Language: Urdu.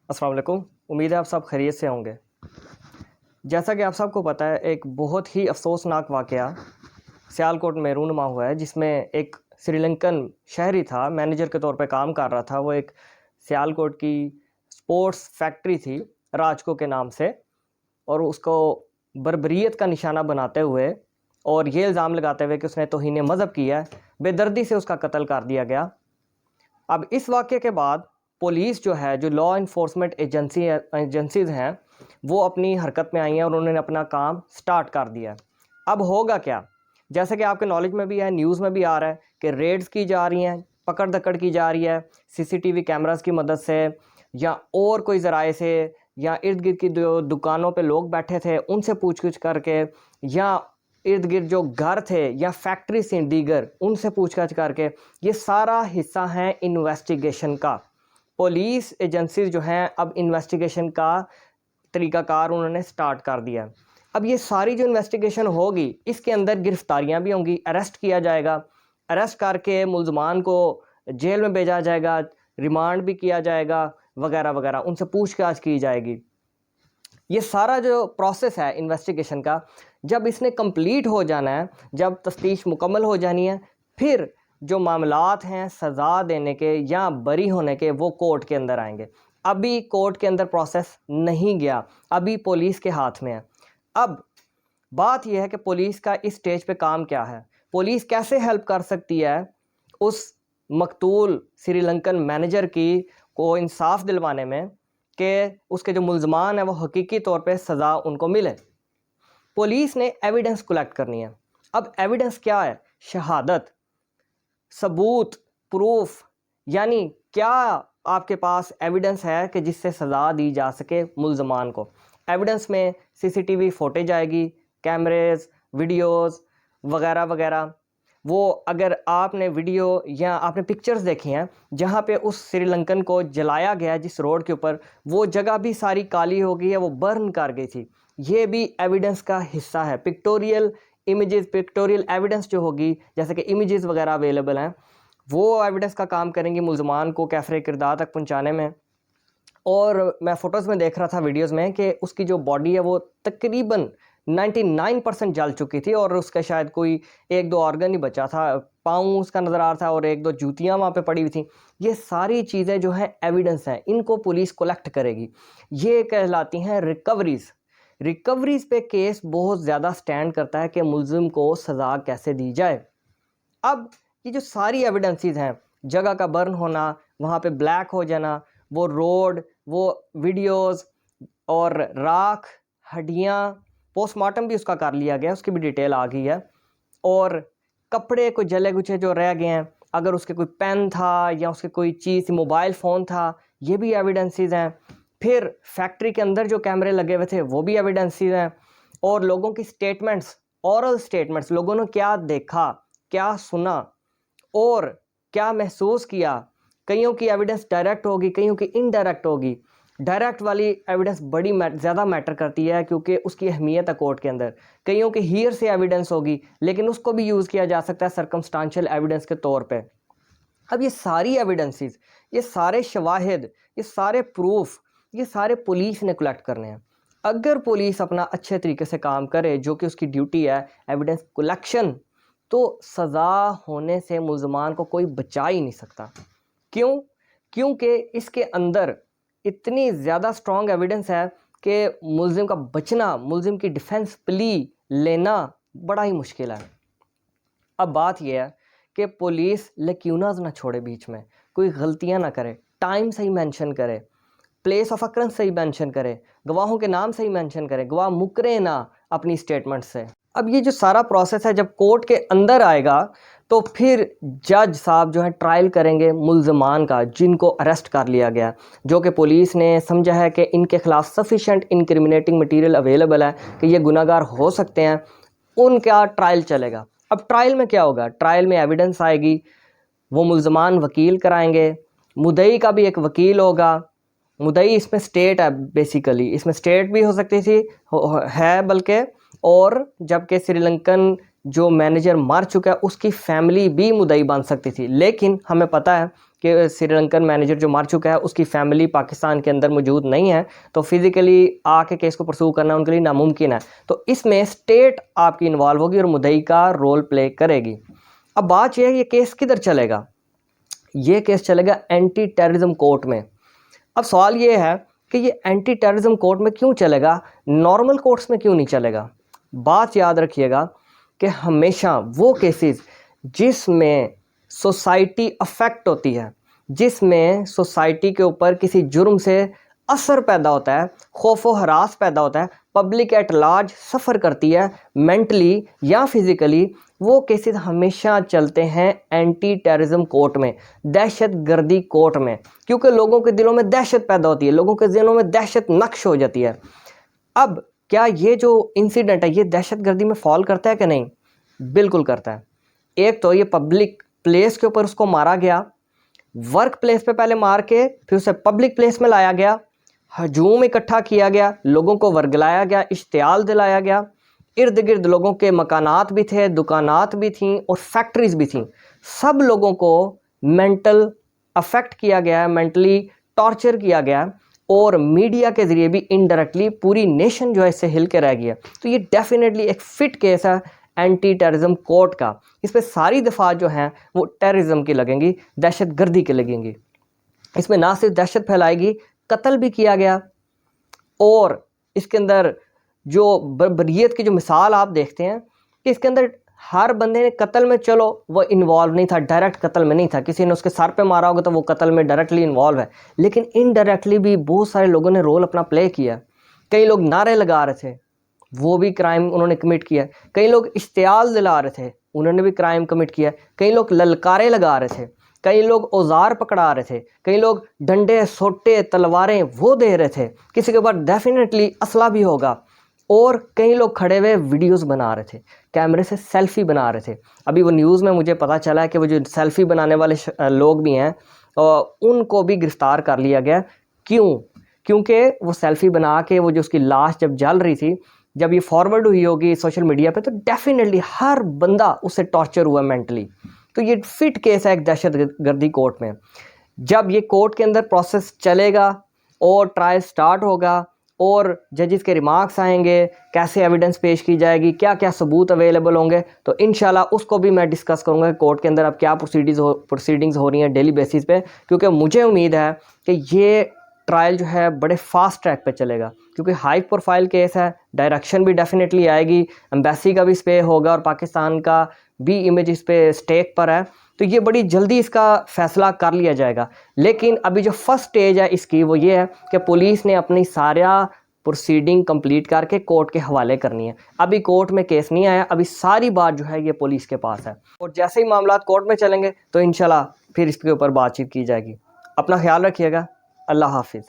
السلام علیکم، امید ہے آپ سب خیریت سے ہوں گے۔ جیسا کہ آپ سب کو پتہ ہے، ایک بہت ہی افسوسناک واقعہ سیالکوٹ میں رونما ہوا ہے، جس میں ایک سری لنکن شہری تھا، مینیجر کے طور پہ کام کر رہا تھا۔ وہ ایک سیالکوٹ کی سپورٹس فیکٹری تھی راجکو کے نام سے، اور اس کو بربریت کا نشانہ بناتے ہوئے اور یہ الزام لگاتے ہوئے کہ اس نے توہین مذہب کیا ہے، بے دردی سے اس کا قتل کر دیا گیا۔ اب اس واقعے کے بعد پولیس جو لا انفورسمنٹ ایجنسیز ہیں، وہ اپنی حرکت میں آئی ہیں اور انہوں نے اپنا کام سٹارٹ کر دیا ہے۔ اب ہوگا کیا؟ جیسے کہ آپ کے نالج میں بھی ہے، نیوز میں بھی آ رہا ہے کہ ریڈز کی جا رہی ہیں، پکڑ دکڑ کی جا رہی ہے CCTV کیمراز کی مدد سے، یا اور کوئی ذرائع سے، یا ارد گرد کی جو دکانوں پہ لوگ بیٹھے تھے ان سے پوچھ گچھ کر کے، یا ارد گرد جو گھر تھے یا فیکٹری سے دیگر ان سے پوچھ گچھ کر کے۔ یہ سارا حصہ ہے انویسٹیگیشن کا۔ پولیس ایجنسیز جو ہیں اب انویسٹیگیشن کا طریقہ کار انہوں نے سٹارٹ کر دیا۔ اب یہ ساری جو انویسٹیگیشن ہوگی، اس کے اندر گرفتاریاں بھی ہوں گی، اریسٹ کیا جائے گا، اریسٹ کر کے ملزمان کو جیل میں بھیجا جائے گا، ریمانڈ بھی کیا جائے گا، وغیرہ وغیرہ، ان سے پوچھ گچھ کی جائے گی۔ یہ سارا جو پروسیس ہے انویسٹیگیشن کا، جب اس نے کمپلیٹ ہو جانا ہے، جب تفتیش مکمل ہو جانی ہے، پھر جو معاملات ہیں سزا دینے کے یا بری ہونے کے، وہ کورٹ کے اندر آئیں گے۔ ابھی کورٹ کے اندر پروسیس نہیں گیا، ابھی پولیس کے ہاتھ میں ہے۔ اب بات یہ ہے کہ پولیس کا اس سٹیج پہ کام کیا ہے، پولیس کیسے ہیلپ کر سکتی ہے اس مقتول سری لنکن مینیجر کو انصاف دلوانے میں، کہ اس کے جو ملزمان ہیں وہ حقیقی طور پہ سزا ان کو ملے۔ پولیس نے ایویڈنس کلیکٹ کرنی ہے۔ اب ایویڈنس کیا ہے؟ شہادت، ثبوت، پروف، یعنی کیا آپ کے پاس ایویڈنس ہے کہ جس سے سزا دی جا سکے ملزمان کو۔ ایویڈنس میں CCTV فوٹیج آئے گی، کیمریز، ویڈیوز وغیرہ وغیرہ۔ وہ اگر آپ نے ویڈیو یا آپ نے پکچرز دیکھی ہیں جہاں پہ اس سری لنکن کو جلایا گیا جس روڈ کے اوپر، وہ جگہ بھی ساری کالی ہو گئی ہے، وہ برن کر گئی تھی۔ یہ بھی ایویڈنس کا حصہ ہے۔ پکٹوریل امیجز، پکٹوریل ایویڈنس جو ہوگی، جیسے کہ امیجز وغیرہ اویلیبل ہیں، وہ ایویڈنس کا کام کریں گی ملزمان کو کیفر کردار تک پہنچانے میں۔ اور میں فوٹوز میں دیکھ رہا تھا، ویڈیوز میں، کہ اس کی جو باڈی ہے وہ تقریباً 99% جل چکی تھی، اور اس کا شاید کوئی ایک دو آرگن ہی بچا تھا، پاؤں اس کا نظر آ رہا تھا، اور ایک دو جوتیاں وہاں پہ پڑی ہوئی تھیں۔ یہ ساری چیزیں جو ہیں ایویڈنس ہیں، ان کو پولیس کلیکٹ کرے گی۔ یہ کہلاتی ہیں ریکوریز۔ ریکوریز پہ کیس بہت زیادہ سٹینڈ کرتا ہے کہ ملزم کو سزا کیسے دی جائے۔ اب یہ جو ساری ایویڈنسز ہیں، جگہ کا برن ہونا، وہاں پہ بلیک ہو جانا، وہ روڈ، وہ ویڈیوز، اور راکھ، ہڈیاں، پوسٹ مارٹم بھی اس کا کر لیا گیا، اس کی بھی ڈیٹیل آ گئی ہے، اور کپڑے کوئی جلے گچھے جو رہ گئے ہیں، اگر اس کے کوئی پین تھا یا اس کے کوئی چیز، موبائل فون تھا، یہ بھی ایویڈنسز ہیں۔ پھر فیکٹری کے اندر جو کیمرے لگے ہوئے تھے وہ بھی ایویڈنسز ہیں، اور لوگوں کی سٹیٹمنٹس، اورل سٹیٹمنٹس، لوگوں نے کیا دیکھا، کیا سنا اور کیا محسوس کیا۔ کئیوں کی ایویڈنس ڈائریکٹ ہوگی، کئیوں کی انڈائریکٹ ہوگی۔ ڈائریکٹ والی ایویڈنس بڑی زیادہ میٹر کرتی ہے، کیونکہ اس کی اہمیت ہے کورٹ کے اندر۔ کئیوں کی ہیئر سے ایویڈنس ہوگی، لیکن اس کو بھی یوز کیا جا سکتا ہے سرکمسٹانشل ایویڈنس کے طور پہ۔ اب یہ ساری ایویڈنسز، یہ سارے شواہد، یہ سارے پروف، یہ سارے پولیس نے کلیکٹ کرنے ہیں۔ اگر پولیس اپنا اچھے طریقے سے کام کرے، جو کہ اس کی ڈیوٹی ہے، ایویڈنس کلیکشن، تو سزا ہونے سے ملزمان کو کوئی بچا ہی نہیں سکتا۔ کیوں؟ کیونکہ اس کے اندر اتنی زیادہ سٹرونگ ایویڈنس ہے کہ ملزم کا بچنا، ملزم کی ڈیفنس پلی لینا بڑا ہی مشکل ہے۔ اب بات یہ ہے کہ پولیس لیکیوناز نہ چھوڑے بیچ میں، کوئی غلطیاں نہ کرے، ٹائم صحیح مینشن کرے، پلیس آف اکرنس صحیح مینشن کرے، گواہوں کے نام صحیح مینشن کرے، گواہ مکرے نہ اپنی سٹیٹمنٹ سے۔ اب یہ جو سارا پروسیس ہے، جب کورٹ کے اندر آئے گا تو پھر جج صاحب جو ہیں ٹرائل کریں گے ملزمان کا، جن کو اریسٹ کر لیا گیا، جو کہ پولیس نے سمجھا ہے کہ ان کے خلاف سفیشینٹ انکریمنیٹنگ مٹیریل اویلیبل ہے کہ یہ گناہ گار ہو سکتے ہیں، ان کا ٹرائل چلے گا۔ اب ٹرائل میں کیا ہوگا؟ ٹرائل میں ایویڈنس آئے گی، وہ ملزمان وکیل کرائیں گے، مدعی کا بھی ایک وکیل ہوگا۔ مدعی اس میں سٹیٹ ہے، بیسیکلی اس میں سٹیٹ بھی ہو سکتی تھی، ہے بلکہ، اور جبکہ سری لنکن جو مینیجر مر چکا ہے اس کی فیملی بھی مدعی بن سکتی تھی، لیکن ہمیں پتہ ہے کہ سری لنکن مینیجر جو مر چکا ہے اس کی فیملی پاکستان کے اندر موجود نہیں ہے، تو فزیکلی آ کے کیس کو پرسو کرنا ان کے لیے ناممکن ہے، تو اس میں اسٹیٹ آپ کی انوالو ہوگی اور مدعی کا رول پلے کرے گی۔ اب بات یہ ہے یہ کیس کدھر چلے گا؟ یہ کیس چلے گا اینٹی ٹیررزم کورٹ میں۔ اب سوال یہ ہے کہ یہ اینٹی ٹیررزم کورٹ میں کیوں چلے گا، نارمل کورٹس میں کیوں نہیں چلے گا؟ بات یاد رکھیے گا کہ ہمیشہ وہ کیسز جس میں سوسائٹی افیکٹ ہوتی ہے، جس میں سوسائٹی کے اوپر کسی جرم سے اثر پیدا ہوتا ہے، خوف و ہراس پیدا ہوتا ہے، پبلک ایٹ لارج سفر کرتی ہے مینٹلی یا فزیکلی، وہ کیسز ہمیشہ چلتے ہیں اینٹی ٹیررزم کورٹ میں، دہشت گردی کورٹ میں، کیونکہ لوگوں کے دلوں میں دہشت پیدا ہوتی ہے، لوگوں کے ذہنوں میں دہشت نقش ہو جاتی ہے۔ اب کیا یہ جو انسیڈنٹ ہے یہ دہشت گردی میں فال کرتا ہے کہ نہیں؟ بالکل کرتا ہے۔ ایک تو یہ پبلک پلیس کے اوپر اس کو مارا گیا، ورک پلیس پہ پہلے مار کے پھر اسے پبلک پلیس میں لایا گیا، ہجوم اکٹھا کیا گیا، لوگوں کو ورگلایا گیا، اشتعال دلایا گیا، ارد گرد لوگوں کے مکانات بھی تھے، دکانات بھی تھیں اور فیکٹریز بھی تھیں، سب لوگوں کو مینٹل افیکٹ کیا گیا ہے، مینٹلی ٹارچر کیا گیا ہے، اور میڈیا کے ذریعے بھی انڈائریکٹلی پوری نیشن جو ہے اس سے ہل کے رہ گیا۔ تو یہ ڈیفینیٹلی ایک فٹ کیس ہے اینٹی ٹیررزم کورٹ کا، اس پہ ساری دفعات جو ہیں وہ ٹیررزم کی لگیں گی، دہشت گردی کی لگیں گی۔ اس میں نہ صرف دہشت پھیلائے گی، قتل بھی کیا گیا، اور اس کے اندر جو بربریت کی جو مثال آپ دیکھتے ہیں کہ اس کے اندر ہر بندے نے قتل میں، چلو وہ انوالو نہیں تھا، ڈائریکٹ قتل میں نہیں تھا، کسی نے اس کے سر پہ مارا ہوگا تو وہ قتل میں ڈائریکٹلی انوالو ہے، لیکن انڈائریکٹلی بھی بہت سارے لوگوں نے رول اپنا پلے کیا۔ کئی لوگ نعرے لگا رہے تھے، وہ بھی کرائم انہوں نے کمٹ کیا، کئی لوگ اشتعال دلا رہے تھے، انہوں نے بھی کرائم کمٹ کیا، کئی لوگ للکارے لگا رہے تھے، کئی لوگ اوزار پکڑا رہے تھے، کئی لوگ ڈنڈے سوٹے تلواریں وہ دے رہے تھے، کسی کے بعد ڈیفینیٹلی اسلحہ بھی ہوگا، اور کئی لوگ کھڑے ہوئے ویڈیوز بنا رہے تھے، کیمرے سے سیلفی بنا رہے تھے۔ ابھی وہ نیوز میں مجھے پتہ چلا ہے کہ وہ جو سیلفی بنانے والے لوگ بھی ہیں ان کو بھی گرفتار کر لیا گیا۔ کیونکہ وہ سیلفی بنا کے وہ جو اس کی لاش جب جل رہی تھی، جب یہ فارورڈ ہوئی ہوگی سوشل میڈیا پہ، تو ڈیفینیٹلی ہر بندہ اس سے ٹارچر ہوا مینٹلی۔ تو یہ فٹ کیس ہے ایک دہشت گردی کورٹ میں۔ جب یہ کورٹ کے اندر پروسیس چلے گا اور ٹرائل سٹارٹ ہوگا اور ججز کے ریمارکس آئیں گے، کیسے ایویڈنس پیش کی جائے گی، کیا کیا ثبوت اویلیبل ہوں گے، تو انشاءاللہ اس کو بھی میں ڈسکس کروں گا کہ کورٹ کے اندر اب کیا پروسیڈنگز ہو رہی ہیں ڈیلی بیسس پہ، کیونکہ مجھے امید ہے کہ یہ ٹرائل جو ہے بڑے فاسٹ ٹریک پہ چلے گا، کیونکہ ہائی پروفائل کیس ہے، ڈائریکشن بھی ڈیفینیٹلی آئے گی، ایمبیسی کا بھی اس پہ ہوگا اور پاکستان کا بھی امیج اس پہ سٹیک پر ہے، تو یہ بڑی جلدی اس کا فیصلہ کر لیا جائے گا۔ لیکن ابھی جو فرسٹ سٹیج ہے اس کی وہ یہ ہے کہ پولیس نے اپنی سارا پروسیڈنگ کمپلیٹ کر کے کورٹ کے حوالے کرنی ہے۔ ابھی کورٹ میں کیس نہیں آیا، ابھی ساری بات جو ہے یہ پولیس کے پاس ہے، اور جیسے ہی معاملات کورٹ میں چلیں گے تو انشاءاللہ پھر اس کے اوپر بات چیت کی جائے گی۔ اپنا خیال رکھیے گا، اللہ حافظ۔